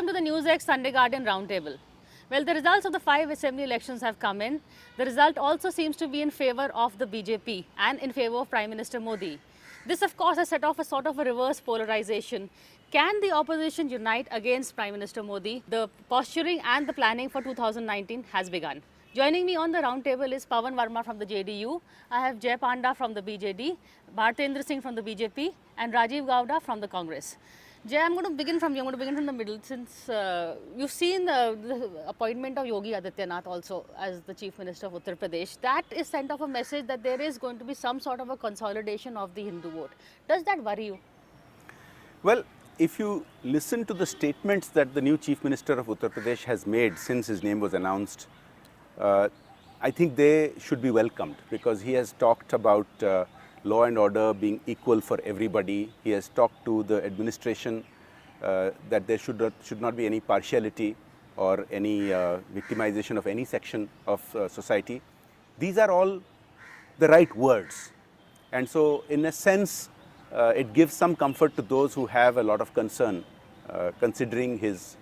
Welcome to the NewsX Sunday Guardian Roundtable. Well, the results of the 5 assembly elections have come in. The result also seems to be in favour of the BJP and in favour of Prime Minister Modi. This, of course, has set off a sort of a reverse polarization. Can the opposition unite against Prime Minister Modi? The posturing and the planning for 2019 has begun. Joining me on the roundtable is Pawan Verma from the JDU. I have Jay Panda from the BJD, Bhartendra Singh from the BJP, and Rajiv Gowda from the Congress. Jay, I'm going to begin from you. I'm going to begin from the middle, since you've seen the appointment of Yogi Adityanath also as the Chief Minister of Uttar Pradesh. That is sent off a message that there is going to be some sort of a consolidation of the Hindu vote. Does that worry you? Well, if you listen to the statements that the new Chief Minister of Uttar Pradesh has made since his name was announced, I think they should be welcomed, because he has talked about law and order being equal for everybody. He has talked to the administration that there should not be any partiality or any victimization of any section of society. These are all the right words, and so in a sense it gives some comfort to those who have a lot of concern considering his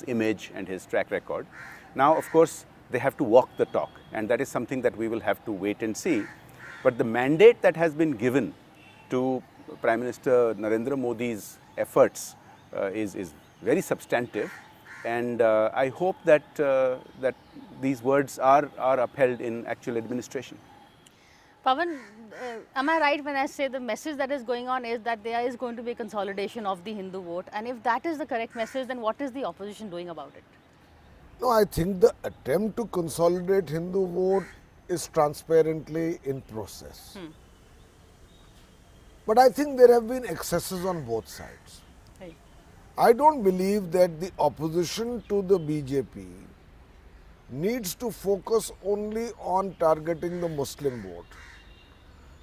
image and his track record. Now, of course, they have to walk the talk, and that is something that we will have to wait and see. But the mandate that has been given to Prime Minister Narendra Modi's efforts is very substantive, and I hope that that these words are upheld in actual administration. Pawan, am I right when I say the message that is going on is that there is going to be a consolidation of the Hindu vote? And if that is the correct message, then what is the opposition doing about it? No, I think the attempt to consolidate Hindu vote is transparently in process. But I think there have been excesses on both sides. Right. I don't believe that the opposition to the BJP needs to focus only on targeting the Muslim vote.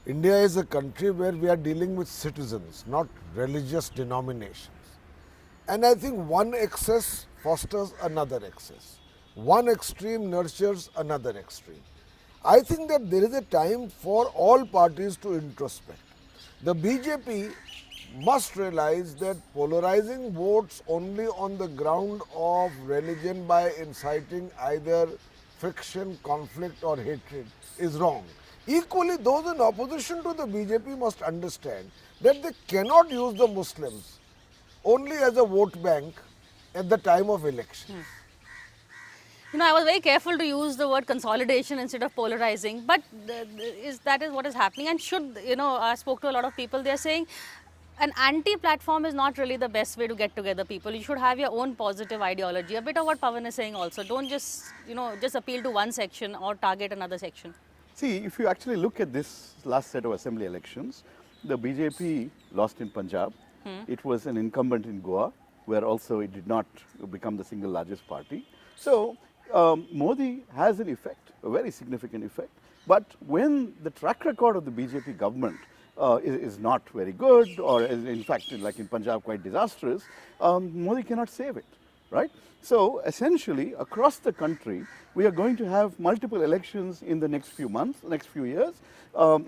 India is a country where we are dealing with citizens, not religious denominations. And I think one excess fosters another excess. One extreme nurtures another extreme. I think that there is a time for all parties to introspect. The BJP must realize that polarizing votes only on the ground of religion by inciting either friction, conflict or hatred is wrong. Equally, those in opposition to the BJP must understand that they cannot use the Muslims only as a vote bank at the time of election. You know, I was very careful to use the word consolidation instead of polarizing, but that is what is happening. And should, you know, I spoke to a lot of people, they are saying an anti-platform is not really the best way to get together people. You should have your own positive ideology. A bit of what Pawan is saying also. Don't just, you know, just appeal to one section or target another section. See, if you actually look at this last set of assembly elections, the BJP lost in Punjab. It was an incumbent in Goa, where also it did not become the single largest party. So, Modi has an effect, a very significant effect. But when the track record of the BJP government is not very good, or is in fact, like in Punjab, quite disastrous, Modi cannot save it, right? So essentially, across the country, we are going to have multiple elections in the next few months, next few years,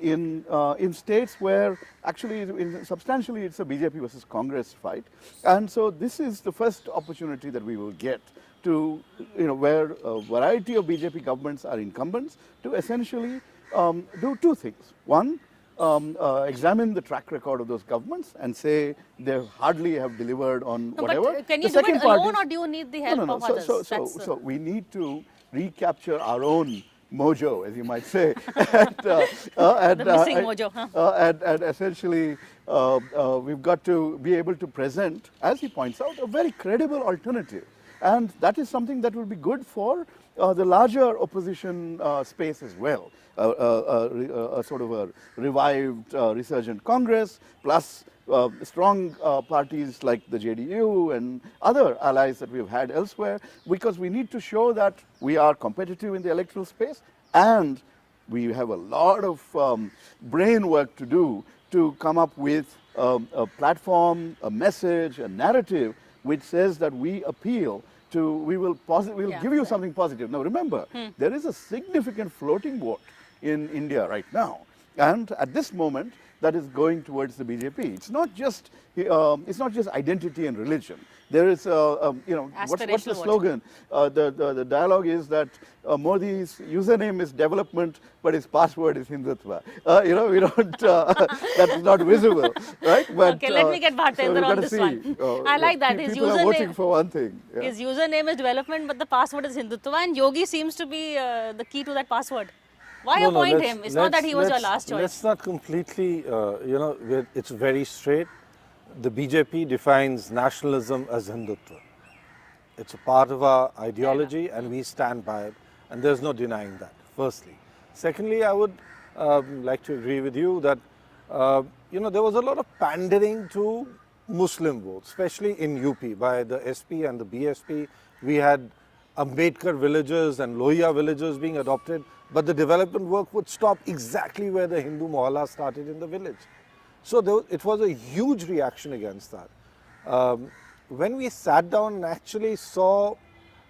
in states where actually, substantially, it's a BJP versus Congress fight. And so this is the first opportunity that we will get to, you know, where a variety of BJP governments are incumbents, to essentially do two things. One, examine the track record of those governments and say they hardly have delivered on whatever. But can you do it alone, or do you need the help of others? So we need to recapture our own mojo, as you might say. The missing mojo. And essentially, we've got to be able to present, as he points out, a very credible alternative. And that is something that will be good for the larger opposition space as well. A sort of a revived, resurgent Congress, plus strong parties like the JDU and other allies that we've had elsewhere, because we need to show that we are competitive in the electoral space, and we have a lot of brain work to do to come up with a platform, a message, a narrative which says that we appeal to, we'll give you something positive. Now remember, there is a significant floating vote in India right now. And at this moment, that is going towards the BJP. It's not just identity and religion. There is, you know, what's the Aspirational vote. slogan? The dialogue is that Modi's username is development, but his password is Hindutva. You know, we don't, that is not visible, right? But, Okay, let me get Bhartendra we've got on to this see, one. I like that. His people are voting username, for one thing. Yeah. his username is development, but the password is Hindutva, and Yogi seems to be the key to that password. Why appoint him? It's not that he was your last choice. Let's not completely, you know, it's very straight. The BJP defines nationalism as Hindutva. It's a part of our ideology and we stand by it, and there's no denying that, firstly. Secondly, I would like to agree with you that, you know, there was a lot of pandering to Muslim votes, especially in UP by the SP and the BSP. We had Ambedkar villages and Lohia villages being adopted, but the development work would stop exactly where the Hindu mohalla started in the village. So it was a huge reaction against that. When we sat down and actually saw,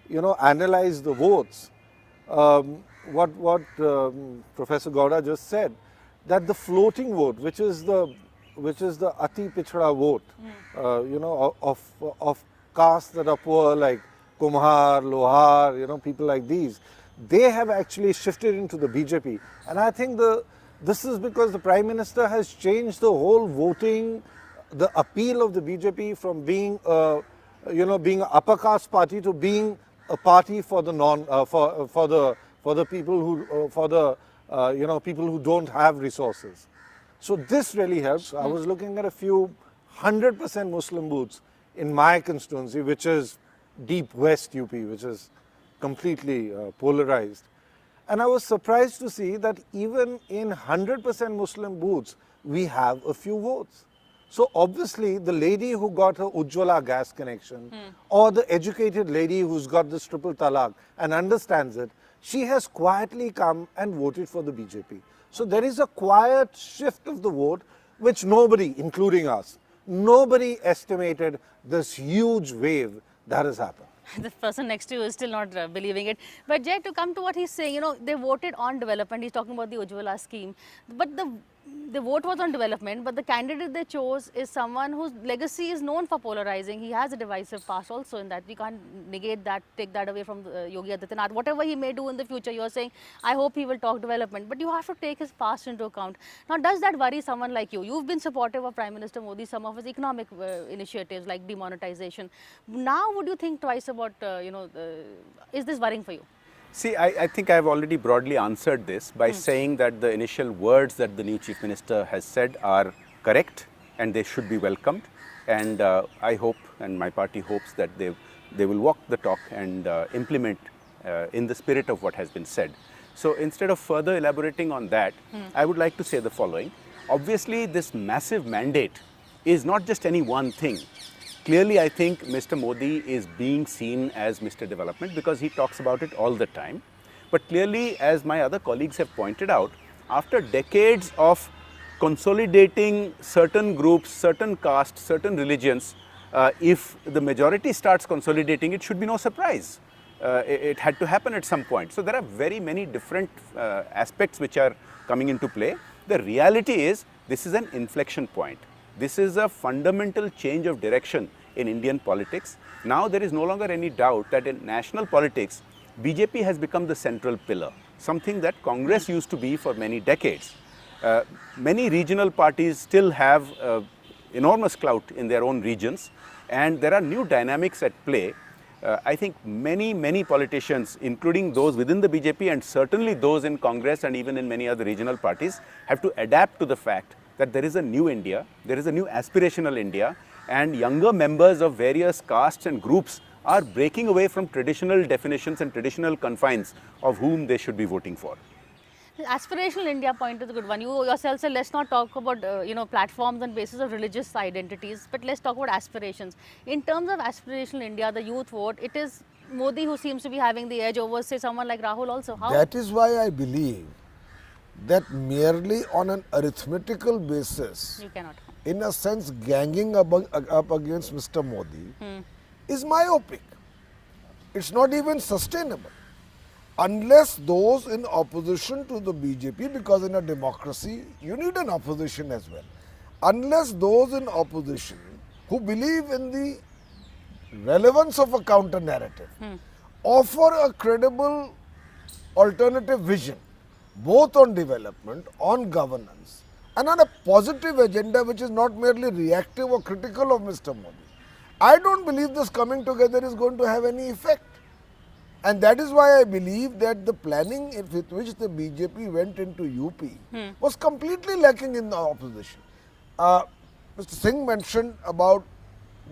you know, analyzed the votes, what Professor Gowda just said, that the floating vote, which is the ati pichda vote, you know, of castes that are poor like Kumhar, Lohar, you know, people like these, they have actually shifted into the BJP. And I think this is because the Prime Minister has changed the whole voting, the appeal of the BJP from being, you know, being an upper caste party to being a party for the for the people who, you know, people who don't have resources. So this really helps. I was looking at a few 100% Muslim booths in my constituency, which is deep West UP, which is completely polarized. And I was surprised to see that even in 100% Muslim booths, we have a few votes. So obviously, the lady who got her Ujjwala gas connection, or the educated lady who's got this triple talaq and understands it, she has quietly come and voted for the BJP. So there is a quiet shift of the vote, which nobody, including us, nobody estimated this huge wave that has happened. The person next to you is still not believing it. But Jay, to come to what he's saying, you know, they voted on development. He's talking about the Ujjwala scheme. But the vote was on development, but the candidate they chose is someone whose legacy is known for polarizing. He has a divisive past also in that. We can't negate that, take that away from Yogi Adityanath. Whatever he may do in the future, you're saying, I hope he will talk development. But you have to take his past into account. Now, does that worry someone like you? You've been supportive of Prime Minister Modi, some of his economic initiatives like demonetization. Now, would you think twice about, you know, is this worrying for you? See, I think I have already broadly answered this by saying that the initial words that the new Chief Minister has said are correct and they should be welcomed. And I hope, and my party hopes, that they will walk the talk and implement in the spirit of what has been said. So instead of further elaborating on that, I would like to say the following. Obviously, this massive mandate is not just any one thing. Clearly, I think Mr. Modi is being seen as Mr. Development because he talks about it all the time. But clearly, as my other colleagues have pointed out, after decades of consolidating certain groups, certain castes, certain religions, if the majority starts consolidating, it should be no surprise. It had to happen at some point. So there are very many different aspects which are coming into play. The reality is, this is an inflection point. This is a fundamental change of direction in Indian politics. Now there is no longer any doubt that in national politics, BJP has become the central pillar, something that Congress used to be for many decades. Many regional parties still have enormous clout in their own regions, and there are new dynamics at play. I think many politicians, including those within the BJP and certainly those in Congress and even in many other regional parties, have to adapt to the fact that there is a new India, there is a new aspirational India, and younger members of various castes and groups are breaking away from traditional definitions and traditional confines of whom they should be voting for. The aspirational India point is a good one. You yourself said, let's not talk about you know, platforms on basis of religious identities, but let's talk about aspirations. In terms of aspirational India, the youth vote, it is Modi who seems to be having the edge over, say, someone like Rahul also. How? That is why I believe that merely on an arithmetical basis, You cannot. in a sense ganging up against Mr. Modi is myopic. It's not even sustainable. unless those in opposition to the BJP, because in a democracy you need an opposition as well, unless those in opposition who believe in the relevance of a counter narrative offer a credible alternative vision, both on development, on governance, and on a positive agenda which is not merely reactive or critical of Mr. Modi, I don't believe this coming together is going to have any effect. And that is why I believe that the planning with which the BJP went into UP was completely lacking in the opposition. Mr. Singh mentioned about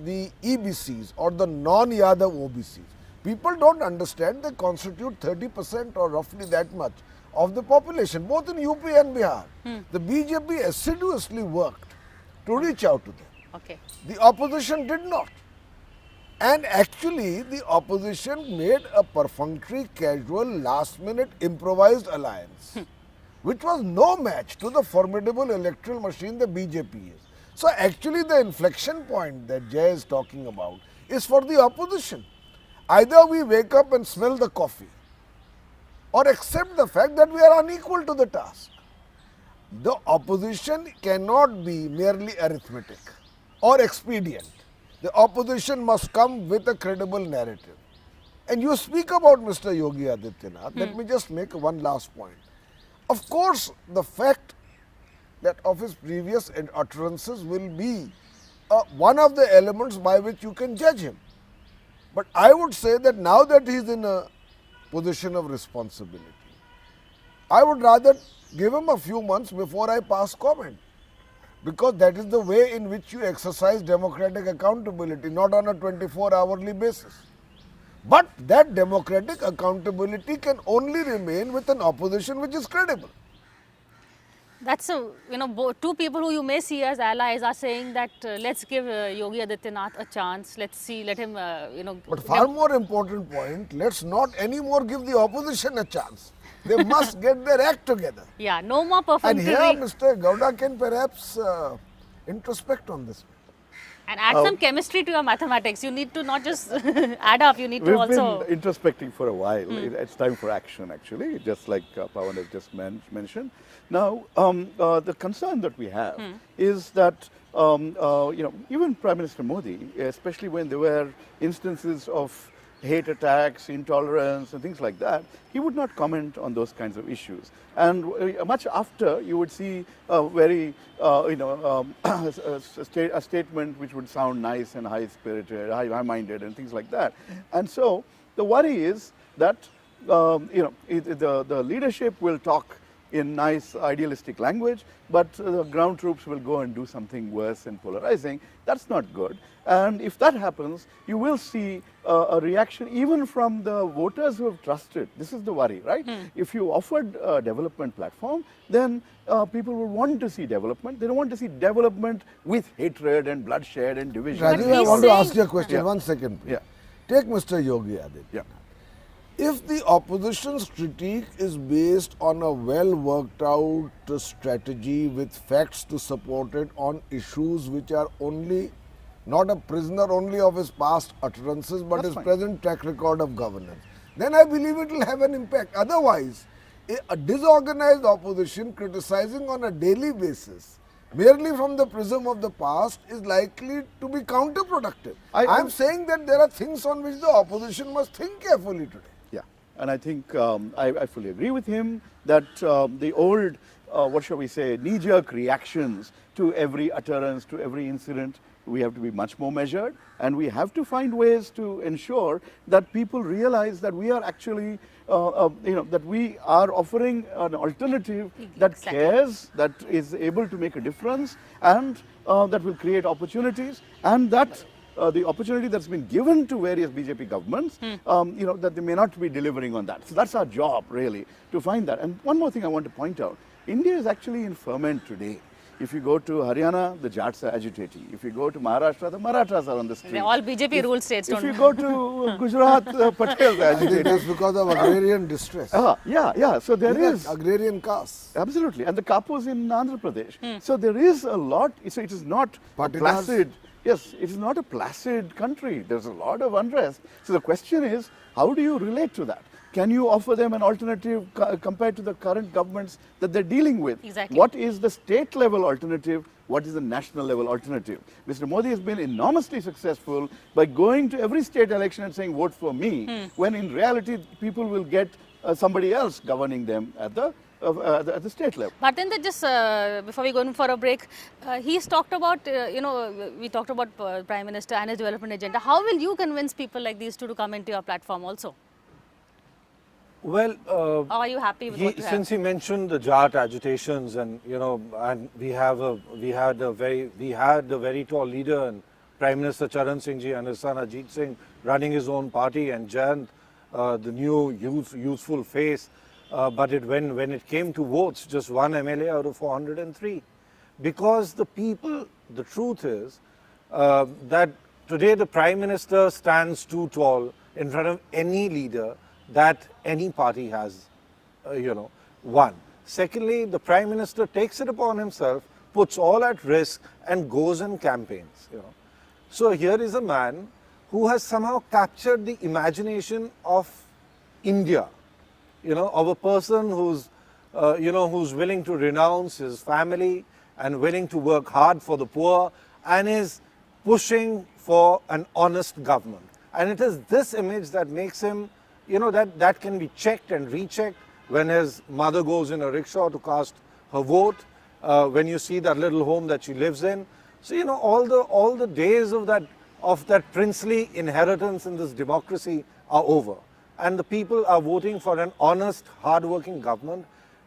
the EBCs or the non-Yadav OBCs. People don't understand they constitute 30% or roughly that much of the population, both in UP and Bihar. The BJP assiduously worked to reach out to them. Okay. The opposition did not. And actually, the opposition made a perfunctory, casual, last-minute improvised alliance, which was no match to the formidable electoral machine the BJP is. So actually, the inflection point that Jay is talking about is for the opposition. Either we wake up and smell the coffee, or accept the fact that we are unequal to the task. The opposition cannot be merely arithmetic or expedient. The opposition must come with a credible narrative. And you speak about Mr. Yogi Adityanath. Let me just make one last point. Of course, the fact that of his previous utterances will be one of the elements by which you can judge him. But I would say that now that he is in a position of responsibility, I would rather give him a few months before I pass comment. Because that is the way in which you exercise democratic accountability, not on a 24-hourly basis. But that democratic accountability can only remain with an opposition which is credible. That's a, two people who you may see as allies are saying that let's give Yogi Adityanath a chance. Let's see, let him, But far more important point, let's not anymore give the opposition a chance. They must get their act together. Yeah, no more And perfunctory. here Mr. Gowda can perhaps introspect on this. And add some chemistry to your mathematics. You need to not just add up, you need to We've also... been introspecting for a while. It's time for action, actually, just like Pawan has just mentioned. Now, the concern that we have is that, even Prime Minister Modi, especially when there were instances of hate attacks, intolerance and things like that, he would not comment on those kinds of issues. And much after, you would see a very, a statement which would sound nice and high-spirited, high-minded and things like that. And so, the worry is that, the leadership will talk in nice idealistic language, but the ground troops will go and do something worse and polarizing. That's not good. And if that happens, you will see a reaction even from the voters who have trusted. This is the worry, right? If you offered a development platform, then people will want to see development. They don't want to see development with hatred and bloodshed and division. Rajiv, I want to ask you a question. 1 second, please. Yeah. Take Mr. Yogi Adityanath. Yeah. If the opposition's critique is based on a well worked out strategy with facts to support it on issues which are only not a prisoner only of his past utterances but his present track record of governance, then I believe it will have an impact. Otherwise, a disorganized opposition criticizing on a daily basis merely from the prism of the past is likely to be counterproductive. I am saying that there are things on which the opposition must think carefully today. Yeah, and I think I fully agree with him that the old, what shall we say, knee-jerk reactions to every utterance, to every incident, we have to be much more measured, and we have to find ways to ensure that people realize that we are actually, that we are offering an alternative that cares, that is able to make a difference, and that will create opportunities, and that the opportunity that's been given to various BJP governments, that they may not be delivering on that. So that's our job, really, to find that. And one more thing I want to point out, India is actually in ferment today. If you go to Haryana, the Jats are agitating. If you go to Maharashtra, the Marathas are on the street. They're all BJP ruled states. If you go to Gujarat, Patels are agitating. That's because of agrarian distress. Yeah. So there is agrarian caste. Absolutely, and the Kapus in Andhra Pradesh. So there is a lot. So it is not placid. Yes, it is not a placid country. There's a lot of unrest. So the question is, how do you relate to that? can you offer them an alternative compared to the current governments that they're dealing with? Exactly. What is the state level alternative? What is the national level alternative? Mr. Modi has been enormously successful by going to every state election and saying, vote for me, when in reality, people will get somebody else governing them at the state level. Bhartendra, just before we go in for a break, he's talked about, we talked about Prime Minister and his development agenda. How will you convince people like these two to come into your platform also? Well, Or are you happy with what you have? since he mentioned the Jat agitations, and and we had a very tall leader, and Prime Minister Charan Singh Ji and his son Ajit Singh running his own party, and Jayant, the new youthful face. But when it came to votes, just one MLA out of 403, because the people, the truth is that today the Prime Minister stands too tall in front of any leader that any party has, won. Secondly, the Prime Minister takes it upon himself, puts all at risk and goes and campaigns, So here is a man who has somehow captured the imagination of India, of a person who's, who's willing to renounce his family and willing to work hard for the poor and is pushing for an honest government. And it is this image that makes him, that can be checked and rechecked when his mother goes in a rickshaw to cast her vote, when you see that little home that she lives in. So, all the days of that princely inheritance in this democracy are over. And the people are voting for an honest, hard-working government.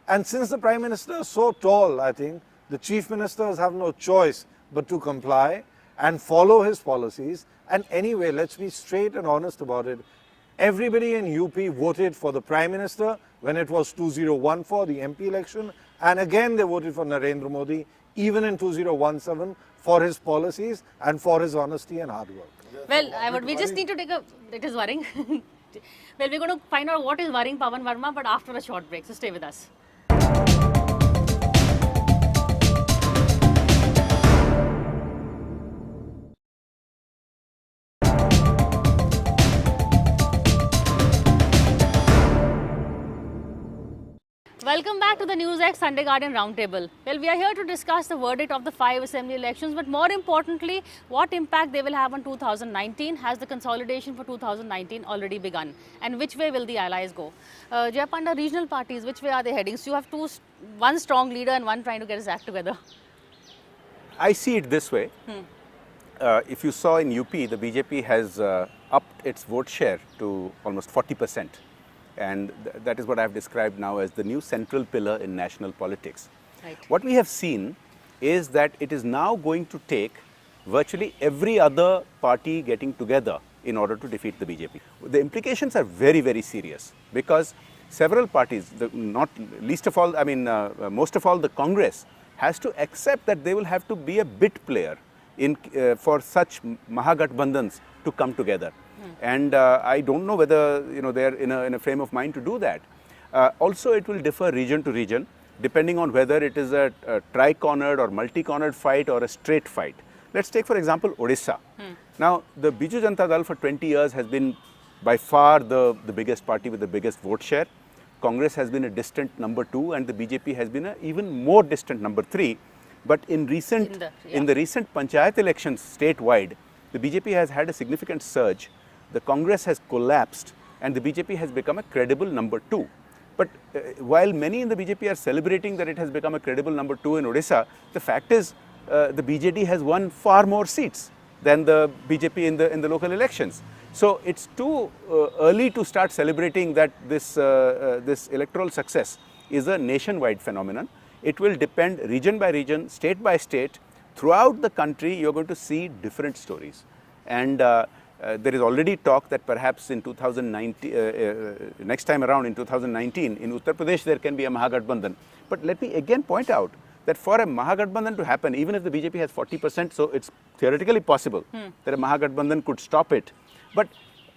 And since the Prime Minister is so tall, I think, the Chief Ministers have no choice but to comply and follow his policies. And anyway, let's be straight and honest about it. Everybody in UP voted for the Prime Minister when it was 2014, the MP election. And again, they voted for Narendra Modi, even in 2017, for his policies and for his honesty and hard work. Well, we just need to it is worrying. Well, we're going to find out what is worrying Pawan Verma, but after a short break, so stay with us. Welcome back to the NewsX Sunday Guardian Roundtable. Well, we are here to discuss the verdict of the 5 assembly elections, but more importantly, what impact they will have on 2019. Has the consolidation for 2019 already begun? And which way will the allies go? Jayapanda, regional parties, which way are they heading? So you have one strong leader and one trying to get his act together. I see it this way. If you saw in UP, the BJP has upped its vote share to almost 40%. And that is what I have described now as the new central pillar in national politics. Right. What we have seen is that it is now going to take virtually every other party getting together in order to defeat the BJP. The implications are very, very serious because several parties, most of all, the Congress has to accept that they will have to be a bit player for such Mahagathbandhans to come together. And I don't know whether they are in a frame of mind to do that. Also, it will differ region to region, depending on whether it is a tri-cornered or multi-cornered fight or a straight fight. Let's take, for example, Odisha. Now, the Biju Janata Dal for 20 years has been by far the biggest party with the biggest vote share. Congress has been a distant number 2, and the BJP has been an even more distant number 3. But in the recent Panchayat elections statewide, the BJP has had a significant surge. The Congress has collapsed and the BJP has become a credible number 2. But while many in the BJP are celebrating that it has become a credible number 2 in Odisha, the fact is the BJD has won far more seats than the BJP in the local elections. So it's too early to start celebrating that this electoral success is a nationwide phenomenon. It will depend region by region, state by state. Throughout the country, you're going to see different stories. And there is already talk that perhaps in 2019, next time around in 2019, in Uttar Pradesh, there can be a Mahagathbandhan. But let me again point out that for a Mahagathbandhan to happen, even if the BJP has 40%, so it's theoretically possible that a Mahagathbandhan could stop it. But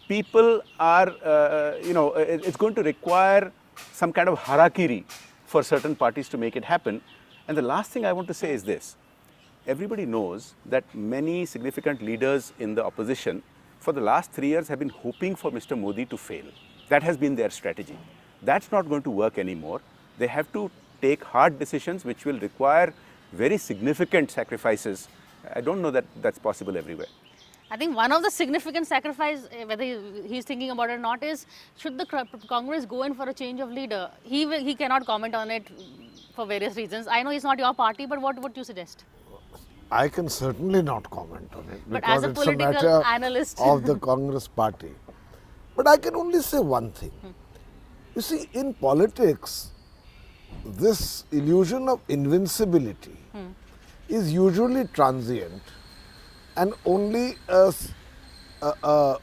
people are, it's going to require some kind of harakiri for certain parties to make it happen. And the last thing I want to say is this. Everybody knows that many significant leaders in the opposition for the last 3 years have been hoping for Mr. Modi to fail. That has been their strategy. That's not going to work anymore. They have to take hard decisions which will require very significant sacrifices. I don't know that that's possible everywhere. I think one of the significant sacrifice, whether he's thinking about it or not, is should the Congress go in for a change of leader? He cannot comment on it for various reasons. I know it's not your party, but what would you suggest? I can certainly not comment on it But because as a it's a political matter analyst. of the Congress party. But I can only say one thing. You see, in politics, this illusion of invincibility is usually transient and only a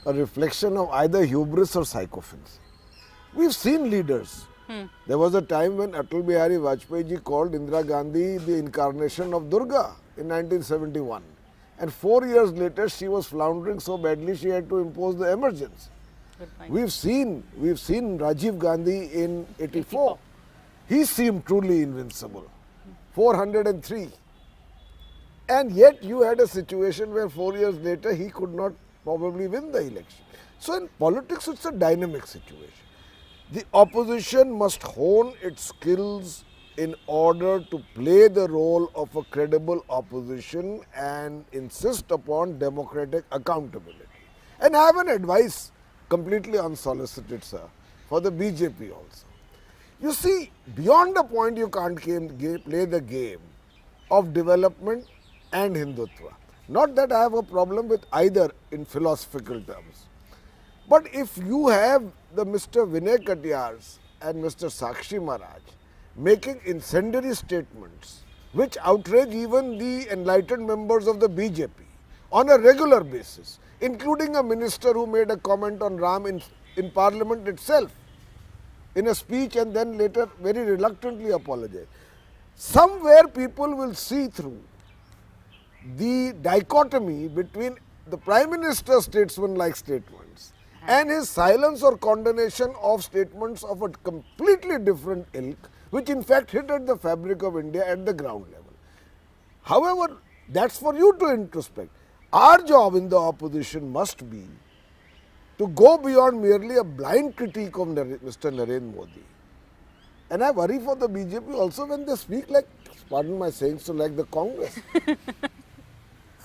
reflection of either hubris or sycophancy. We've seen leaders. There was a time when Atal Bihari Vajpayee ji called Indira Gandhi the incarnation of Durga in 1971. And 4 years later, she was floundering so badly, she had to impose the emergency. Good point. We've seen Rajiv Gandhi in 84. He seemed truly invincible. 403. And yet you had a situation where 4 years later he could not probably win the election. So in politics it's a dynamic situation. The opposition must hone its skills in order to play the role of a credible opposition and insist upon democratic accountability. And I have an advice, completely unsolicited, sir, for the BJP also. You see, beyond a point you can't play the game of development and Hindutva. Not that I have a problem with either in philosophical terms. But if you have the Mr. Vinay Katiyars and Mr. Sakshi Maharaj making incendiary statements which outrage even the enlightened members of the BJP on a regular basis, including a minister who made a comment on Ram in Parliament itself, in a speech and then later very reluctantly apologized. Somewhere people will see through the dichotomy between the Prime Minister's statesman-like statements and his silence or condemnation of statements of a completely different ilk, which in fact hit at the fabric of India at the ground level. However, that's for you to introspect. Our job in the opposition must be to go beyond merely a blind critique of Mr. Narendra Modi. And I worry for the BJP also when they speak like, pardon my saying so, like the Congress.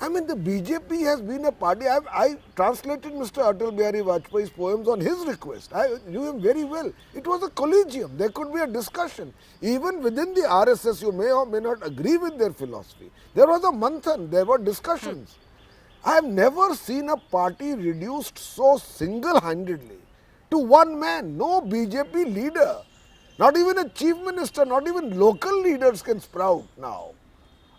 I mean, the BJP has been a party. I translated Mr. Atal Bihari Vajpayee's poems on his request. I knew him very well. It was a collegium. There could be a discussion. Even within the RSS, you may or may not agree with their philosophy. There was a manthan. There were discussions. I have never seen a party reduced so single-handedly to one man. No BJP leader, not even a chief minister, not even local leaders can sprout now,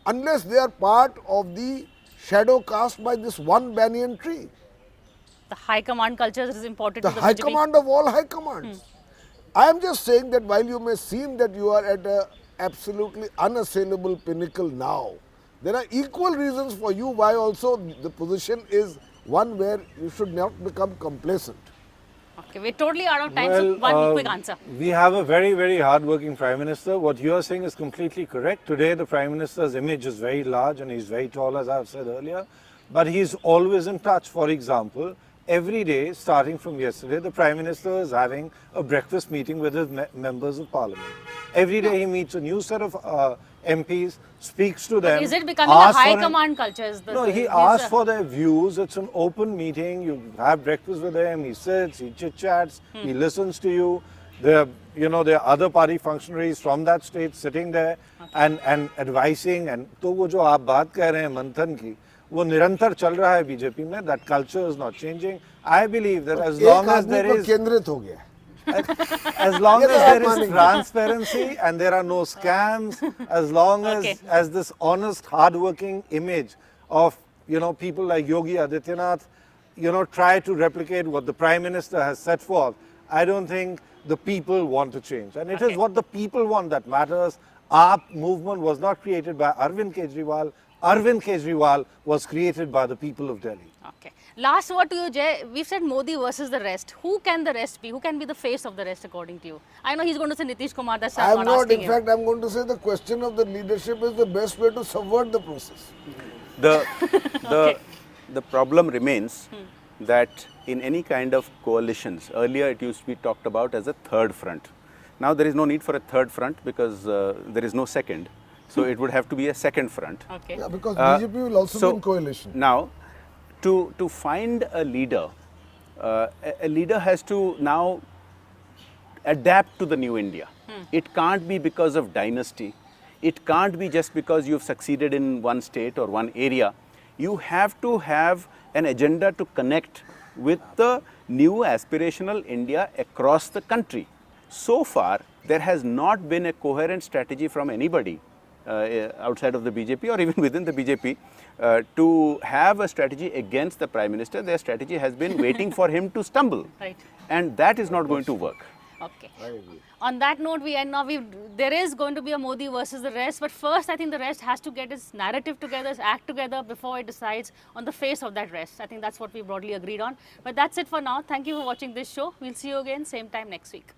unless they are part of the shadow cast by this one banyan tree. The high command culture is important The to the high BJP. command of all high commands. I am just saying that while you may seem that you are at a absolutely unassailable pinnacle now, there are equal reasons for you why also the position is one where you should not become complacent. Okay, we're totally out of time, so one quick answer. We have a very, very hard-working Prime Minister. What you are saying is completely correct. Today, the Prime Minister's image is very large and he's very tall, as I've said earlier. But he's always in touch. For example, every day, starting from yesterday, the Prime Minister is having a breakfast meeting with his members of Parliament. Every day he meets a new set of MPs, speaks to them. Is it becoming a high command culture? No, he asks for their views. It's an open meeting. You have breakfast with him. He sits, he chit-chats, he listens to you. There are other party functionaries from that state sitting there and advising. And तो वो जो आप बात कह रहे हैं मंथन की, वो निरंतर चल रहा है बीजेपी में. That culture is not changing. I believe that as long as there is केंद्रित हो गया. as long as there is transparency and there are no scams, as long as this honest, hard-working image of people like Yogi Adityanath, try to replicate what the Prime Minister has set forth, I don't think the people want to change. And it is what the people want that matters. Our movement was not created by Arvind Kejriwal. Arvind Kejriwal was created by the people of Delhi. Okay. Last word to you, Jay. We've said Modi versus the rest. Who can the rest be? Who can be the face of the rest according to you? I know he's going to say Nitish Kumar. That's why I'm not asking in fact, I'm going to say the question of the leadership is the best way to subvert the process. The problem remains that in any kind of coalitions, earlier it used to be talked about as a third front. Now there is no need for a third front because there is no second. So it would have to be a second front. Okay. Yeah, because BJP will also be in coalition. Now, to find a leader, a leader has to now adapt to the new India. It can't be because of dynasty. It can't be just because you've succeeded in one state or one area. You have to have an agenda to connect with the new aspirational India across the country. So far, there has not been a coherent strategy from anybody outside of the BJP or even within the BJP to have a strategy against the Prime Minister. Their strategy has been waiting for him to stumble. Right. And that is not going to work. Okay. On that note, we end now. There is going to be a Modi versus the rest, but first I think the rest has to get its narrative together, its act together before it decides on the face of that rest. I think that's what we broadly agreed on. But that's it for now. Thank you for watching this show. We'll see you again same time next week.